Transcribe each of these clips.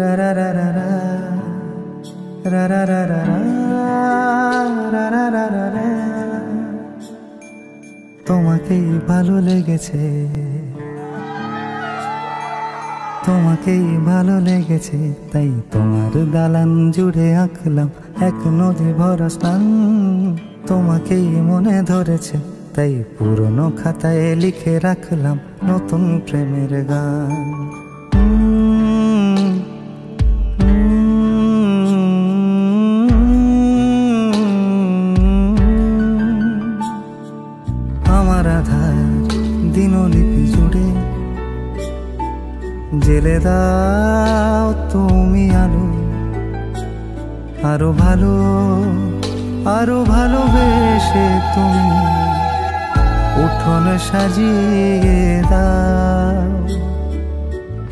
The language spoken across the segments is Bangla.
রা রা রা রা রা রা রা রা রা রা রা রা রা রা। তোমাকেই ভালো লেগেছে, তোমাকেই ভালো লেগেছে, তাই তোমার দালান জুড়ে আঁকলাম এক নদী ভরা স্নান। তোমাকেই মনে ধরেছে, তাই পুরনো খাতায় লিখে রাখলাম নতুন প্রেমের গান। আমার আধার দিনলিপি জুড়ে জেলে দাও তুমি আলো, আরো ভালো আরো ভালোবেসে তুমি উঠোন সাজিয়ে দাও।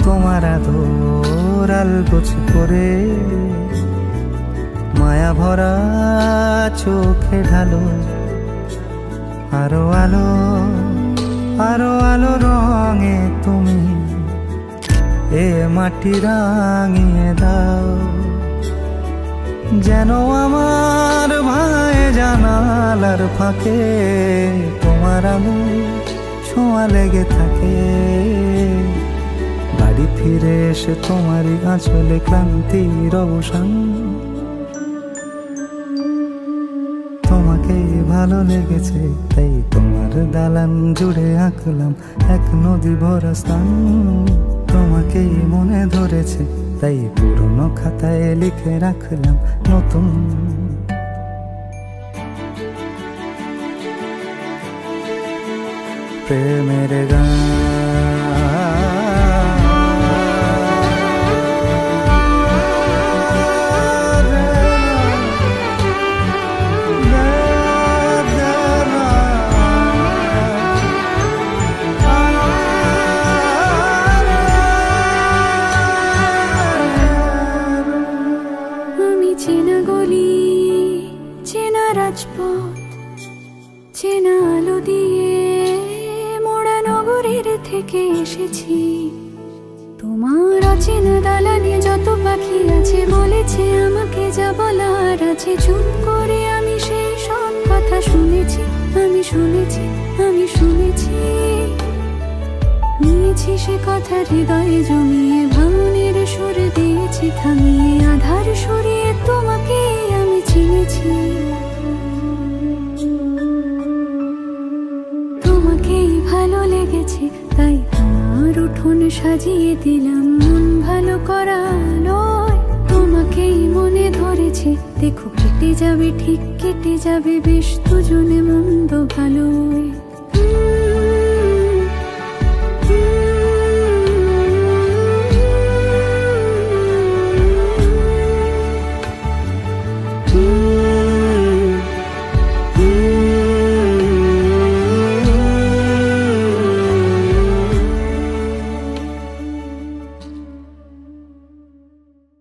তোমার আদর আলগোছ করে মায়া ভরা চোখে ঢালো, আরো আলো আরো আলো রঙে তুমি এ মাটি রাঙিয়ে দাও। যেন আমার ভাই জানালার ফাঁকে তোমার আলো ছোঁয়া লেগে থাকে। বাড়ি ফিরে এসে তোমারই আঁচলে ক্লান্তির অবসান। তোমাকেই ভালো লেগেছে, তাই তোমার দালান জুড়ে আঁকলাম এক নদী ভরা স্থান। তোমাকেই মনে ধরেছে, তাই পুরনো খাতায় লিখে রাখলাম নতুন প্রেমের গান। চেনা গলি, চেনা রাজপথ, চেনা আলো দিয়ে মোড়া নগরের থেকে এসেছি। তোমার অচেনা দালানে যত পাখি আছে বলেছে আমাকে যা বলার আছে। চুপ করে আমি সেই সব কথা শুনেছি, আমি শুনেছি, আমি শুনেছি। নিয়েছি সে কথা হৃদয়ে জমিয়ে, ভাঙনের সুর দিয়েছি থামিয়ে, আধার সরিয়ে তোমাকে আমি চিনেছি। তোমাকেই ভালো লেগেছে, তাই তোমার উঠোন সাজিয়ে দিলাম মন ভালো করা নয়। তোমাকেই মনে ধরেছে, দেখো কেটে যাবে ঠিক কেটে যাবে বেশ দুজনে মন্দ ভালোই।